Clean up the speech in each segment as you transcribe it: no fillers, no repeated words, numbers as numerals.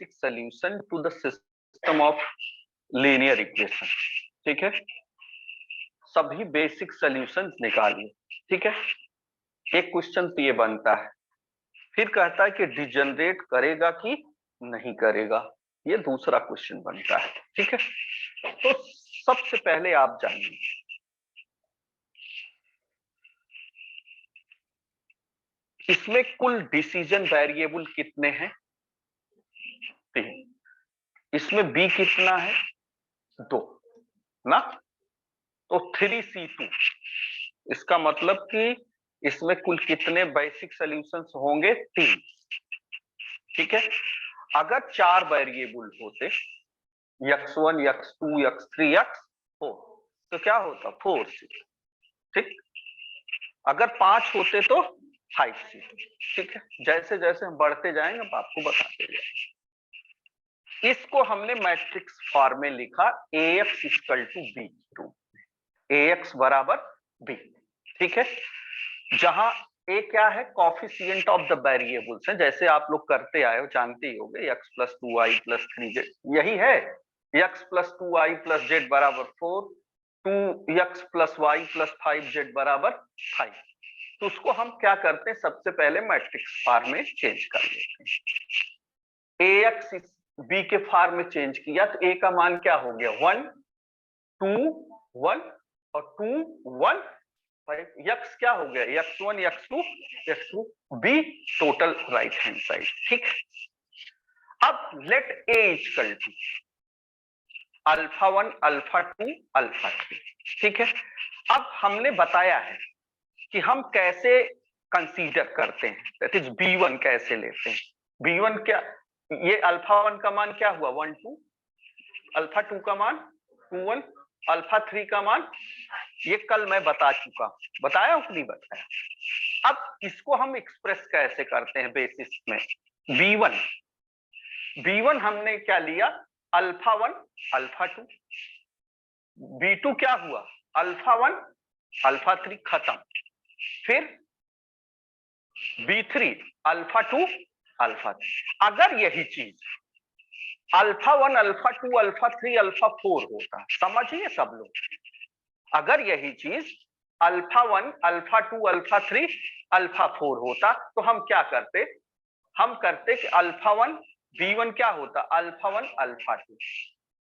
Basic solution to the system of linear equation. ठीक है, सभी बेसिक सॉल्यूशंस निकालिए। ठीक है, एक क्वेश्चन तो ये बनता है, फिर कहता है कि डिजनरेट करेगा कि नहीं करेगा, ये दूसरा क्वेश्चन बनता है। ठीक है, तो सबसे पहले आप जानिए इसमें कुल डिसीजन वेरिएबल कितने हैं? 3। इसमें बी कितना है? 2 ना, तो 3C2। इसका मतलब कि इसमें कुल कितने बेसिक सॉल्यूशंस होंगे? 3। ठीक है, अगर 4 वेरिएबल होते x1 x2 x3 x4 तो क्या होता? 4C। ठीक, अगर 5 होते तो 5C। ठीक है, जैसे जैसे हम बढ़ते जाएंगे हम आपको बताते जाएंगे। इसको हमने मैट्रिक्स फॉर्म में लिखा AX equal to b, AX बराबर बी। ठीक है, जहां ए क्या है? कॉफिशिएंट ऑफ द वेरिएबल्स है, जैसे आप लोग करते आए हो, जानते ही होगे, x plus 2i plus 3z, यही है। x plus 2i plus z बराबर 4, 2x plus Y plus 5z बराबर 5। तो उसको हम क्या करते हैं? सबसे पहले मैट्रिक्स फॉर्म में चेंज कर लेते हैं। ax b के फॉर्म में चेंज किया तो a का मान क्या हो गया? 1 2 1 और 2 1 5। x क्या हो गया? x1 x2 x2 b total right hand side. ठीक, अब let a equal to alpha 1 alpha 2 alpha 3। ठीक है, अब हमने बताया है कि हम कैसे कंसीडर करते हैं, दैट इज b1 कैसे लेते हैं। b1 क्या? ये अल्फा 1 का मान क्या हुआ? 1 2, अल्फा 2 का मान 2 1, अल्फा 3 का मान, ये कल मैं बता चुका, बताया कि नहीं बताया? अब इसको हम एक्सप्रेस कैसे करते हैं बेसिस में? b1 हमने क्या लिया? अल्फा 1 अल्फा 2, b2 क्या हुआ? अल्फा 1 अल्फा 3, खत्म। फिर b3 अल्फा 2 अल्फा 3। अगर यही चीज अल्फा 1 अल्फा 2 अल्फा 3 अल्फा 4 होता, समझिए सब लोग, अगर यही चीज अल्फा 1 अल्फा 2 अल्फा 3 अल्फा 4 होता तो हम क्या करते? हम करते कि अल्फा 1 b1 क्या होता? अल्फा 1 अल्फा 2,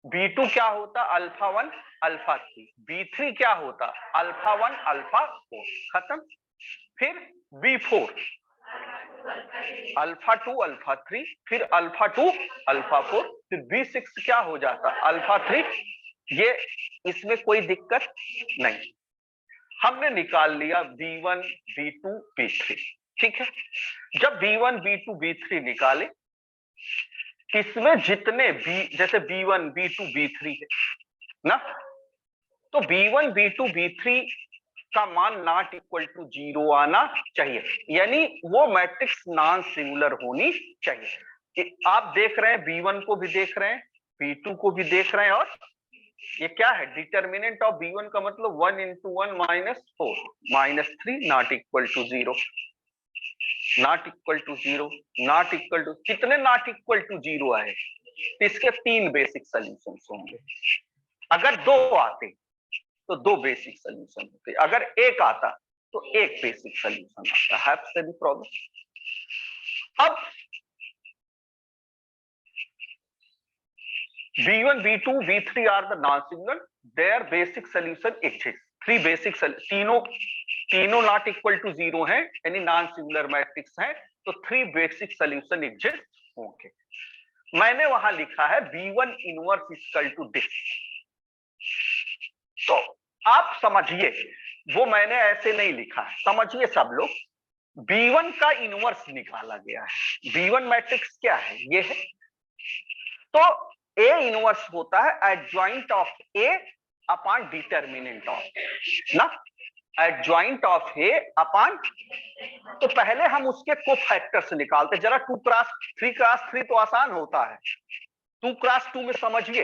b2 क्या होता? अल्फा 1 अल्फा 3, b3 क्या होता? अल्फा 1 अल्फा 4, खत्म। फिर b4 अल्फा 2 अल्फा 3, फिर अल्फा 2 अल्फा 4, फिर b6 क्या हो जाता? अल्फा 3। ये इसमें कोई दिक्कत नहीं, हमने निकाल लिया b1 b2 b3। ठीक है, जब b1 b2 b3 निकाले, इसमें जितने b, जैसे b1 b2 b3 है ना, तो b1 b2 b3 का मान नॉट इक्वल टू 0 आना चाहिए, यानी वो मैट्रिक्स नॉन सिंगुलर होनी चाहिए। आप देख रहे हैं b1 को भी देख रहे हैं, b2 को भी देख रहे हैं, और ये क्या है? डिटर्मिनेंट ऑफ b1 का मतलब 1 into 1 minus 4 minus 3 not equal to 0, not equal to 0, not equal to, कितने नॉट इक्वल टू 0 आए? इसके 3 बेसिक सॉल्यूशंस होंगे। अगर 2 आते तो 2 बेसिक सॉल्यूशन होते, अगर 1 आता तो 1 बेसिक सॉल्यूशन आता है। से भी प्रॉब्लम। अब b1 b2 b3 are the non-singular, their basic solution exists। 3 basic, तीनों नॉट इक्वल टू 0 है, यानी नॉन सिंगुलर मैट्रिक्स है, तो 3 बेसिक सॉल्यूशन एग्जिस्ट होंगे। मैंने वहां लिखा है b1 inverse equal to this, तो आप समझिए, वो मैंने ऐसे नहीं लिखा है, समझिए सब लोग। b1 का इनवर्स निकाला गया है। b1 मैट्रिक्स क्या है? ये है, तो A इनवर्स होता है adjoint of A upon determinant of ना, एडजॉइंट ऑफ A अपॉन, तो पहले हम उसके कोफैक्टर्स निकालते। जरा 2 क्रॉस 3 तो आसान होता है, 2 क्रॉस 2 में समझिए,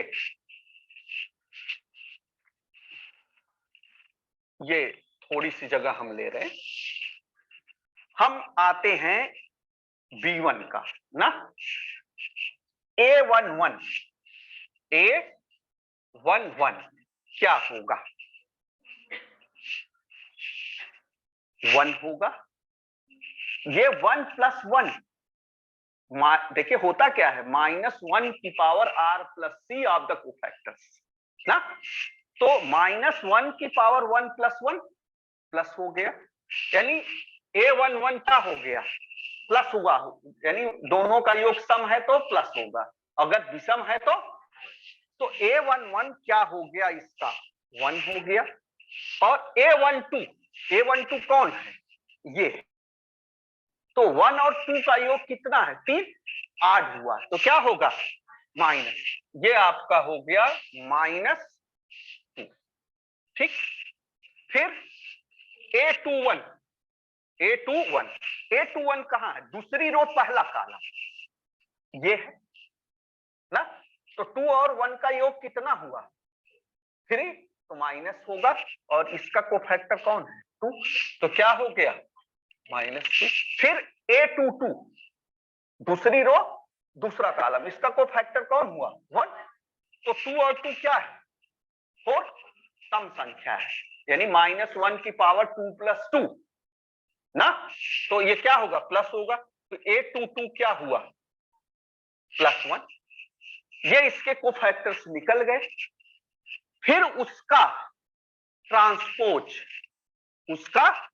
ये थोड़ी सी जगह हम ले रहे हैं। हम आते हैं b1 का ना, A11 क्या होगा? 1 होगा। ये 1 + 1, देखिए होता क्या है, -1 की power r + c of the cofactors ना। तो -1 की पावर 1 + 1 प्लस हो गया, यानी A11 क्या हो गया? प्लस हुआ, यानी दोनों का योग सम है तो प्लस होगा, अगर विषम है तो A11 क्या हो गया? इसका 1 हो गया। और A12 कौन है? ये। तो 1 और 2 का योग कितना है? 3, 8 हुआ, तो क्या होगा? माइनस, ये आपका हो गया -2। ठीक। फिर A21 कहां है? दूसरी रो पहला कॉलम ये है ना। तो 2 और 1 का योग कितना हुआ? 3, तो माइनस होगा, और इसका कोफैक्टर कौन है? 2, तो क्या हो गया? -2। फिर A22 दूसरी रो दूसरा कॉलम, इसका कोफैक्टर कौन हुआ? 1, तो 2 और 2 क्या है? 4, सम संख्या है, यानी -1 की पावर 2 + 2 ना, तो ये क्या होगा? प्लस होगा। तो A22 क्या हुआ? +1। ये इसके कोफैक्टर्स निकल गए। फिर उसका ट्रांसपोज, उसका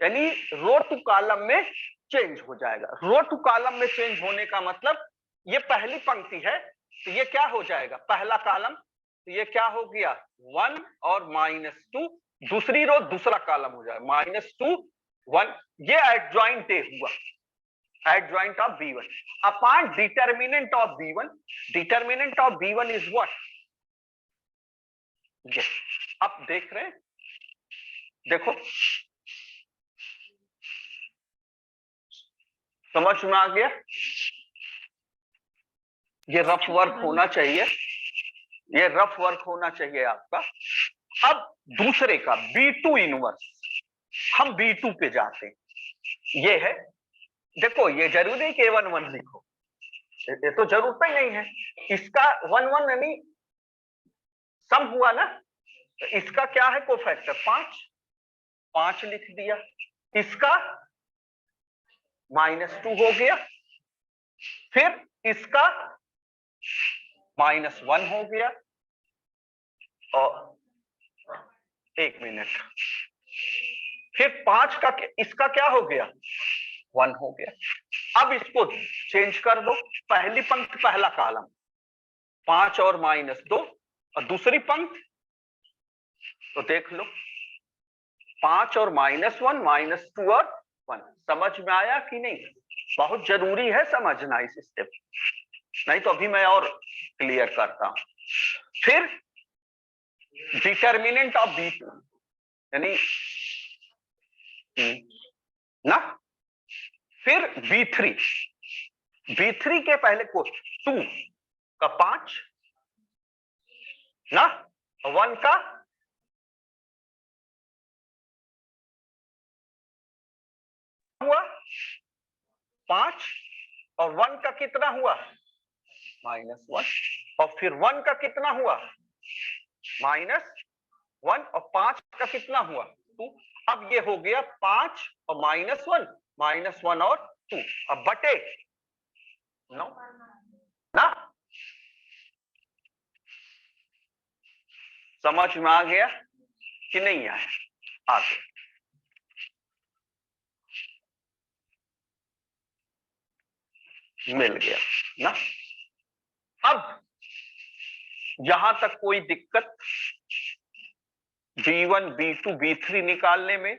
यानी रो टू कॉलम में चेंज हो जाएगा। रो टू कॉलम में चेंज होने का मतलब, ये पहली पंक्ति है तो ये क्या हो जाएगा? पहला कॉलम, तो ये क्या हो गया? 1 और -2। दूसरी रो दूसरा कॉलम हो जाएगा, -2 1। ये एडजॉइंट ए हुआ, adjoint of B1 upon determinant of B1। Determinant of B1 is what? ये आप देख रहे हैं, देखो समझ में आ गया? ये रफ वर्क होना चाहिए, ये रफ वर्क होना चाहिए आपका। अब दूसरे का B2 इनवर्स, हम B2 पे जाते हैं। ये है, देखो ये जरूरी है कि A11 लिखो, ये तो जरूरत ही नहीं है। इसका 1 यानी सम हुआ ना, तो इसका क्या है कोफैक्टर? 5 लिख दिया। इसका -2 हो गया। फिर इसका -1 हो गया। और 1 मिनट, फिर 5 का इसका क्या हो गया? 1 हो गया। अब इसको चेंज कर दो, पहली पंक्ति पहला कॉलम 5 और -2, और दूसरी पंक्ति तो देख लो 5 और -1, -2 और 1। समझ में आया कि नहीं? बहुत जरूरी है समझना इस स्टेप, नहीं तो अभी मैं और क्लियर करता हूं। फिर डिटर्मिनेंट ऑफ B2 यानी ना, फिर B3 के पहले को 2 का 5 ना, 1 का हुआ 5, और 1 का कितना हुआ? -1, और फिर 1 का कितना हुआ? -1, और 5 का कितना हुआ? 2। अब ये हो गया 5 और -1 और 2, अब बटे 9 ना। समझ में आ गया कि नहीं आया? आगे मिल गया ना। अब यहां तक कोई दिक्कत? B1 B2 B3 निकालने में,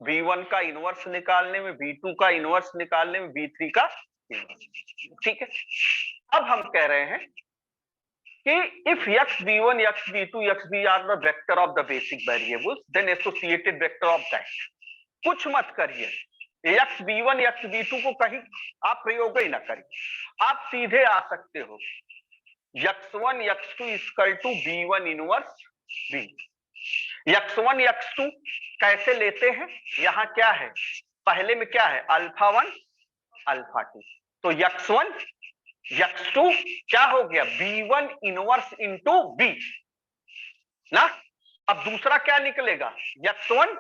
B1 का इनवर्स निकालने में, B2 का इनवर्स निकालने में, B3 का इनवर्स, ठीक है। अब हम कह रहे हैं कि if xb1 xb2 xb are the vector of the basic variables then associated vector of that, कुछ मत करिए, xb1 xb2 को कहीं आप प्रयोग ही ना करिए, आप सीधे आ सकते हो x1 x2 = b1 inverse b। x1 x2 कैसे लेते हैं? यहां क्या है? पहले में क्या है? α1 α2, तो x1 x2 क्या हो गया, b1 इनवर्स इंटू b ना। अब दूसरा क्या निकलेगा, x1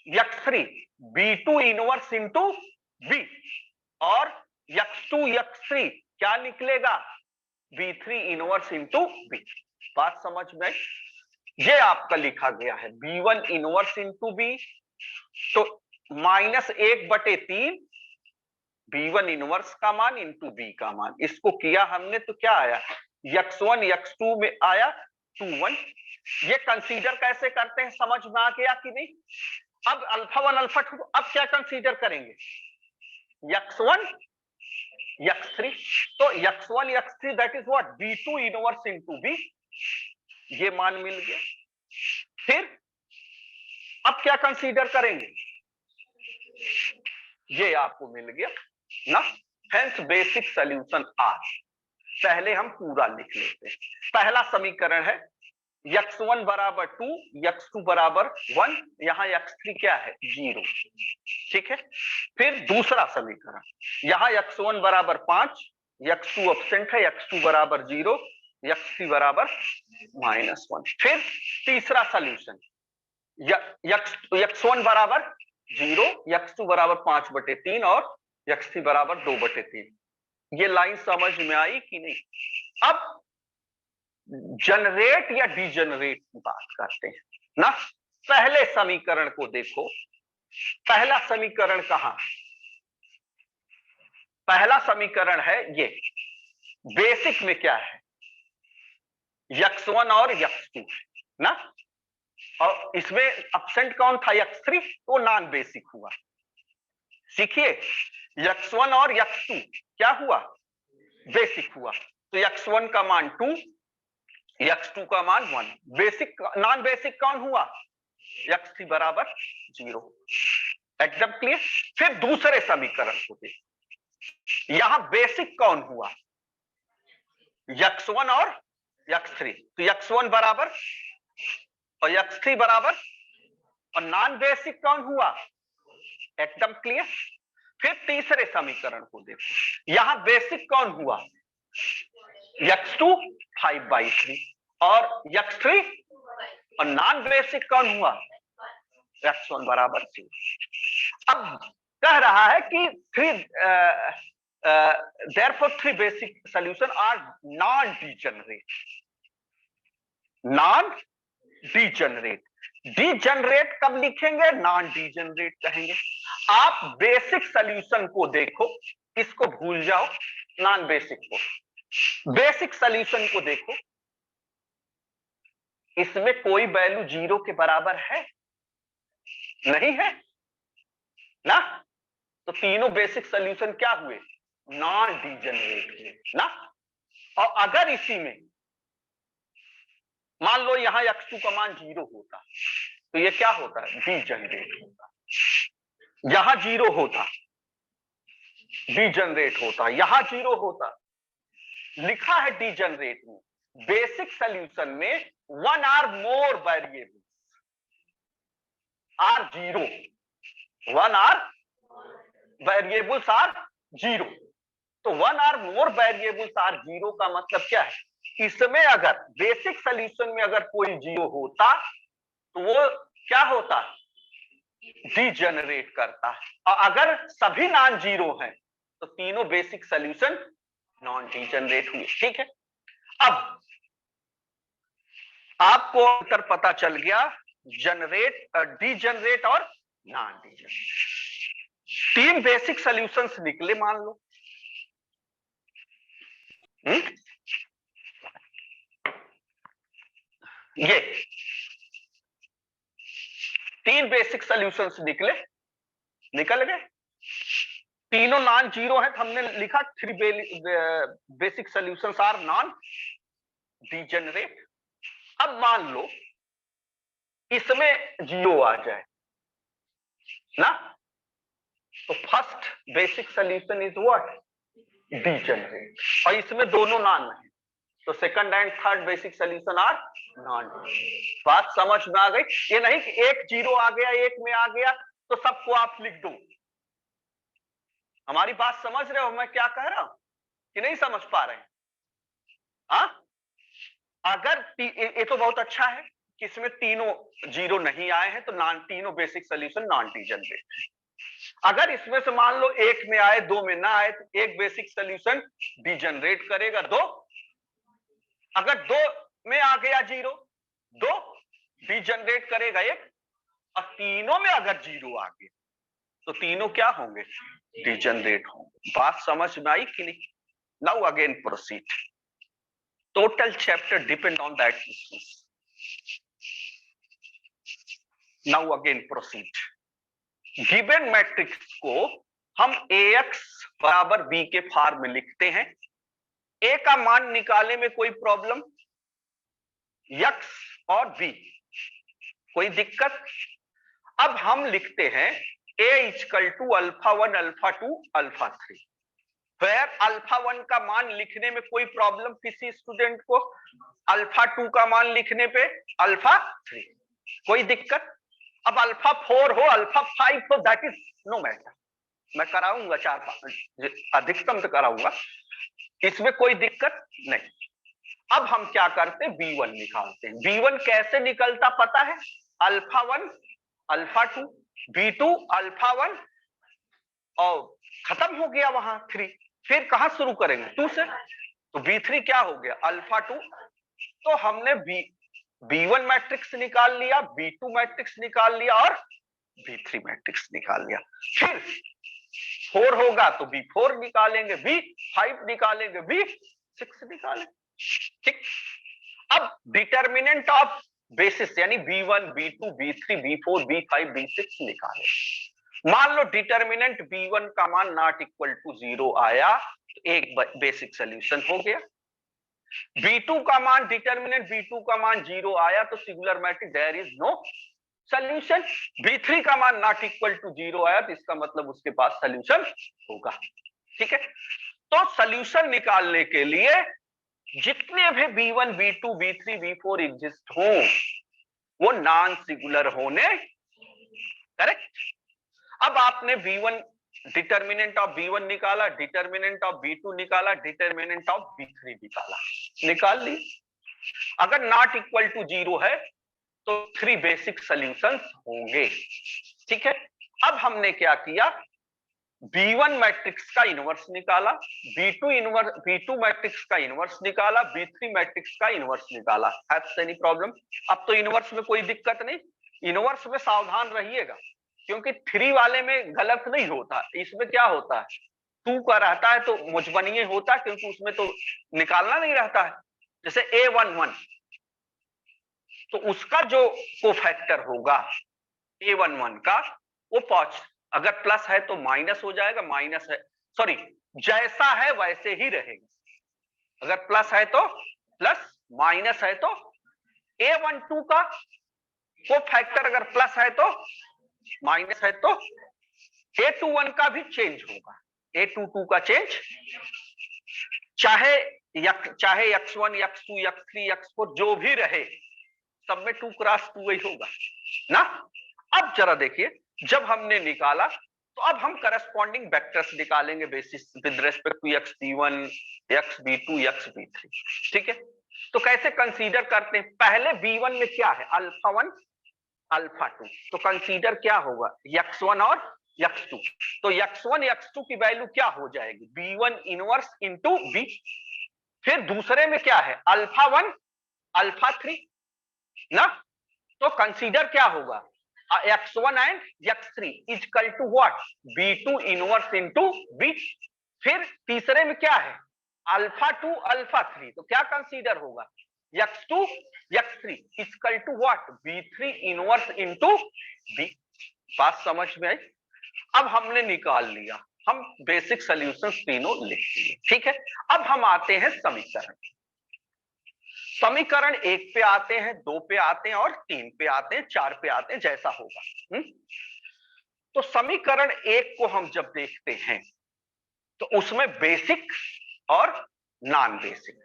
x3 b2 inverse into b, और x2 x3 क्या निकलेगा, b3 इनवर्स इंटू b। बात समझ में, ये आपका लिखा गया है b1 इनवर्स इंटू b, तो -1/3 b1 इनवर्स का मान इंटू b का मान, इसको किया हमने तो क्या आया, x1 x2 में आया 2 1। ये कंसीडर कैसे करते हैं समझ में आ गया कि नहीं। अब अल्फा 1 अल्फा 2, अब क्या कंसीडर करेंगे, x1 x3, तो x1 x3 that is what, b2 inverse into b, ये मान मिल गया। फिर अब क्या कंसीडर करेंगे, ये आपको मिल गया ना, हेंस बेसिक सॉल्यूशन आर। पहले हम पूरा लिख लेते हैं। पहला समीकरण है x1 बराबर 2, x2 बराबर 1, यहां x3 क्या है 0, ठीक है। फिर दूसरा समीकरण, यहां x1 बराबर 5, x2 एब्सेंट है, x2 बराबर 0, x3 बराबर -1। फिर तीसरा सॉल्यूशन, x1 बराबर 0, x2 बराबर 5/3 और x3 बराबर 2/3। ये लाइन समझ में आई कि नहीं। अब जनरेट या डीजनरेट की बात करते हैं ना। पहले समीकरण को देखो, पहला समीकरण कहां, पहला समीकरण है ये, बेसिक में क्या है, x1 और x2 ना, और इसमें एब्सेंट कौन था x3, तो नॉन बेसिक हुआ। सीखिए, x1 और x2 क्या हुआ, बेसिक हुआ, तो x1 का मान 2, x2 का मान 1, बेसिक नॉन बेसिक कौन हुआ, x3 बराबर 0। एकदम क्लियर। फिर दूसरे समीकरण को देखो, यहां बेसिक कौन हुआ, x1 और x3, तो x1 बराबर और x3 बराबर, और नॉन बेसिक कौन हुआ, एकदम क्लियर। फिर तीसरे समीकरण को देखो, यहां बेसिक कौन हुआ, x2 5/3 और x3, और नॉन बेसिक कौन हुआ, x1 बराबर 3। अब कह रहा है कि therefore 3 basic solution are non-degenerate, non-degenerate। Degenerate कब लिखेंगे, नॉन डीजनरेट कहेंगे। आप बेसिक सॉल्यूशन को देखो, इसको भूल जाओ, नॉन बेसिक को। बेसिक सॉल्यूशन को देखो, इसमें कोई वैल्यू 0 के बराबर है, नहीं है ना, तो तीनों बेसिक सॉल्यूशन क्या हुए, नॉन डीजनरेट हुए ना। और अगर इसी में मान लो यहां x2 का मान 0 होता, तो ये क्या होता है, डीजनरेट होता। यहां 0 होता, डीजनरेट होता, यहां 0 होता, लिखा है डीजनरेट में। बेसिक सॉल्यूशन में 1 or more variables are 0, 1 or variables are 0, तो 1 or more वेरिएबल्स आर 0 का मतलब क्या है, इसमें अगर बेसिक सॉल्यूशन में अगर कोई 0 होता तो वो क्या होता, डीजनरेट करता है, और अगर सभी नॉन 0 हैं तो तीनों बेसिक सॉल्यूशन नॉन डीजनरेट हुए, ठीक है। अब आपको अंतर पता चल गया, जनरेट, डीजनरेट और नॉन डीजनरेट। 3 बेसिक सॉल्यूशंस निकले मान लो, ये 3 बेसिक सॉल्यूशंस निकल गए, तीनों नॉन 0 है, तो हमने लिखा 3 basic solutions are non degenerate. अब मान लो इसमें 0 आ जाए ना, तो first basic solution is what, degenerate, और इसमें दोनों नॉन है, तो second and third basic solution are non. बात समझ में आ गई, ये नहीं कि एक 0 आ गया, एक में आ गया तो सबको आप लिख दो। हमारी बात समझ रहे हो मैं क्या कह रहा हूं, कि नहीं समझ पा रहे हैं? हाँ, अगर ये तो बहुत अच्छा है कि इसमें तीनों जीरो नहीं आए हैं, तो तीनों बेसिक सोल्यूशन नॉन डीजनरेट। अगर इसमें से मान लो एक में आए, दो में ना आए, तो एक बेसिक सोल्यूशन डीजनरेट करेगा, दो अगर दो में आ गया जीरो, दो डीजनरेट करेगा एक, और तीनों में अगर जीरो आ गया तो तीनों क्या होंगे? डीजनरेट होंगे। बात समझ में आई कि नहीं? Now again proceed. Total chapter depend on that sequence. Now again proceed. Given matrix को हम ax बराबर b के फॉर्म में लिखते हैं। a का मान निकालने में कोई प्रॉब्लम? x और b कोई दिक्कत? अब हम लिखते हैं a equal to alpha 1 alpha 2 alpha 3। फिर अल्फा 1 का मान लिखने में कोई प्रॉब्लम किसी स्टूडेंट को? अल्फा 2 का मान लिखने पे अल्फा 3 कोई दिक्कत? अब अल्फा 4 हो अल्फा 5 हो, दैट इज नो मैटर, मैं कराऊंगा 4-5 अधिकतम तो कराऊंगा, इसमें कोई दिक्कत नहीं। अब हम क्या करते हैं? b1 निकालते हैं। b1 कैसे निकलता पता है? अल्फा 1 अल्फा 2 b2 अल्फा 1 और खत्म हो गया वहां 3। फिर कहां शुरू करेंगे? 2 से, तो b3 क्या हो गया? अल्फा 2। तो हमने b1 मैट्रिक्स निकाल लिया, b2 मैट्रिक्स निकाल लिया और b3 मैट्रिक्स निकाल लिया। फिर 4 होगा तो b4 निकालेंगे, b5 निकालेंगे, b6 निकालेंगे। ठीक, अब डिटर्मिनेंट ऑफ बेसिस यानी b1 b2 b3 b4 b5 b6 निकाले। मान लो डिटर्मिनेंट b1 का मान नॉट इक्वल टू 0 आया तो एक बेसिक सोल्यूशन हो गया। b2 का मान डिटर्मिनेंट b2 का मान 0 आया तो singular matrix there is no solution. b3 का मान नॉट इक्वल टू 0 आया तो इसका मतलब उसके पास सोल्यूशन होगा। ठीक है, तो सोल्यूशन निकालने के लिए जितने भी b1 b2 b3 b4 exist हो वो नॉन सिंगुलर होने, करेक्ट। अब आपने b1 डिटर्मिनेंट ऑफ b1 निकाला, डिटर्मिनेंट ऑफ b2 निकाला, डिटर्मिनेंट ऑफ b3 निकाला, निकाल ली। अगर नॉट इक्वल टू 0 है तो 3 बेसिक सॉल्यूशंस होंगे। ठीक है, अब हमने क्या किया? b1 मैट्रिक्स का इनवर्स निकाला, b2 मैट्रिक्स का इनवर्स निकाला, b3 मैट्रिक्स का इनवर्स निकाला। Haves any problem? अब तो इनवर्स में कोई दिक्कत नहीं। इनवर्स में सावधान रहिएगा क्योंकि 3 वाले में गलत नहीं होता, इसमें क्या होता है 2 का रहता है तो मुजबनिये होता है क्योंकि उसमें तो निकालना नहीं रहता है। जैसे a11 तो उसका जो कोफैक्टर होगा a11 का वो पॉजिटिव, अगर प्लस है तो माइनस हो जाएगा, माइनस है सॉरी जैसा है वैसे ही रहेगा। अगर प्लस है तो प्लस, माइनस है तो a12 का कोफैक्टर अगर प्लस है तो माइनस है तो a21 का भी चेंज होगा, a22 का चेंज चाहे x1 x2 x3 x4 जो भी रहे सब में 2 क्रॉस 2 ही होगा ना। अब जरा देखिए, जब हमने निकाला तो अब हम करस्पॉन्डिंग वेक्टर्स निकालेंगे basis with respect to xb1 xb2 xb3। ठीक है, तो कैसे कंसीडर करते हैं? पहले b1 में क्या है? अल्फा 1 अल्फा 2, तो कंसीडर क्या होगा? x1 और x2। तो x1 x2 की वैल्यू क्या हो जाएगी? b1 inverse into b। फिर दूसरे में क्या है? अल्फा 1 अल्फा 3 ना, तो कंसीडर क्या होगा? x1 and x3 equal to what? b2 inverse into b। फिर तीसरे में क्या है? अल्फा 2 अल्फा 3, तो क्या कंसीडर होगा? x2 x3 equal to what? b3 inverse into b। बात समझ में आई? अब हमने निकाल लिया, हम बेसिक सॉल्यूशंस तीनों लिख लिए। ठीक है, अब हम आते हैं समीकरण। समीकरण 1 पे आते हैं, 2 पे आते हैं और 3 पे आते हैं, 4 पे आते हैं, जैसा होगा। तो समीकरण 1 को हम जब देखते हैं तो उसमें बेसिक और नॉन बेसिक,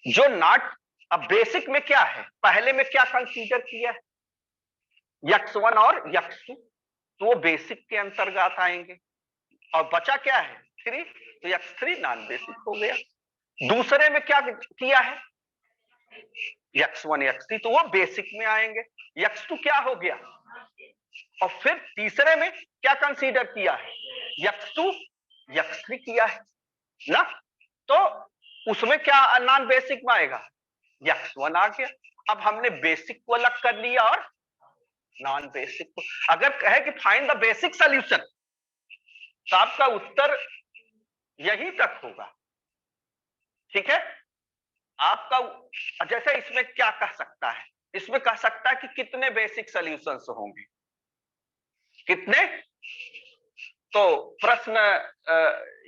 जो नॉट, अब बेसिक में क्या है? पहले में क्या कंसीडर किया है? x1 और x2, तो वो बेसिक के अंतर्गत आएंगे। और बचा क्या है? 3, तो x3 नॉन बेसिक हो गया। दूसरे में क्या किया है, x1 x3, तो वो बेसिक में आएंगे। x2 क्या हो गया, और फिर तीसरे में क्या कंसीडर किया है, x2 x3 किया है ना, तो उसमें क्या नॉन बेसिक में आएगा, x1 आ गया। अब हमने बेसिक को अलग कर लिया और नॉन बेसिक को। अगर कहे कि फाइंड द बेसिक सॉल्यूशन, तो आपका उत्तर यही तक होगा, ठीक है। आपका जैसे इसमें क्या कह सकता है, इसमें कह सकता है कि कितने बेसिक सॉल्यूशंस होंगे, कितने, तो प्रश्न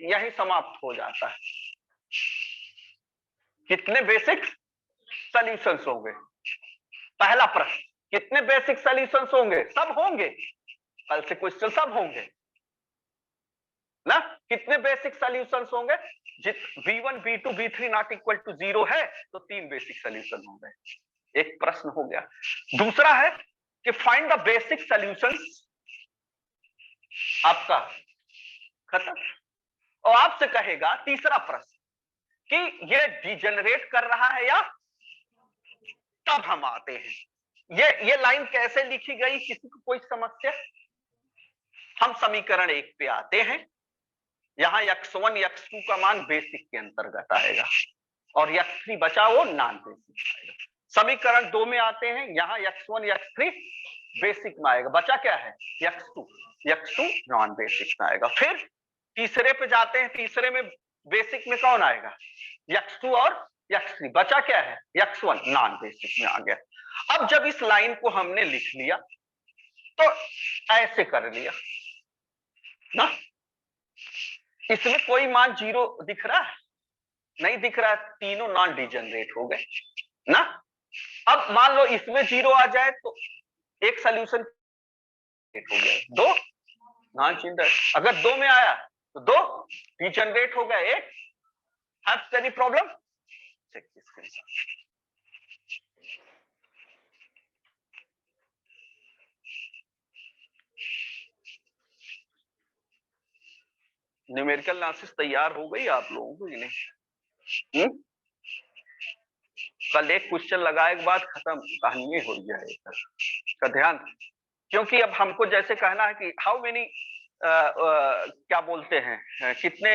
यही समाप्त हो जाता है, कितने बेसिक सॉल्यूशंस होंगे। पहला प्रश्न, कितने बेसिक सॉल्यूशंस होंगे, सब होंगे, कल से क्वेश्चन सब होंगे ना, कितने बेसिक सॉल्यूशंस होंगे, जित v1 v2 v3 not equal to 0 है तो 3 बेसिक सॉल्यूशन होंगे, एक प्रश्न हो गया। दूसरा है कि फाइंड द बेसिक सॉल्यूशंस, आपका खत्म। और आपसे कहेगा तीसरा प्रश्न कि ये डिजेनरेट कर रहा है या, तब हम आते हैं, ये लाइन कैसे लिखी गई, किसी को कोई समस्या, हम समीकरण 1 पे आते हैं। यहां x1 x2 का मान बेसिक के अंतर्गत आएगा और x3 बचा वो नॉन बेसिक आएगा। समीकरण 2 में आते हैं, यहां x1 x3 बेसिक में आएगा, बचा क्या है, x2 नॉन बेसिक में आएगा। फिर तीसरे पे जाते हैं, तीसरे में बेसिक में कौन आएगा, x2 और x3, बचा क्या है, x1 नॉन बेसिक में आ गया। अब जब इस लाइन को हमने लिख लिया तो ऐसे कर लिया ना, इसमें कोई मान 0 दिख रहा है, नहीं दिख रहा है, तीनों नॉन डिजेनरेट हो गए ना। अब मान लो इसमें 0 आ जाए तो एक सोल्यूशन हो गया, 2 नॉन डिजेनरेट, अगर 2 में आया तो 2 डिजेनरेट हो गया, एक हैव एनी प्रॉब्लम, चेक इसके साथ। न्यूमेरिकल एनालिसिस तैयार हो गई आप लोगों को कि नहीं? कल एक क्वेश्चन लगाए के बाद खत्म, कहानी हो जाएगा का ध्यान, क्योंकि अब हमको जैसे कहना है कि हाउ मेनी क्या बोलते हैं, कितने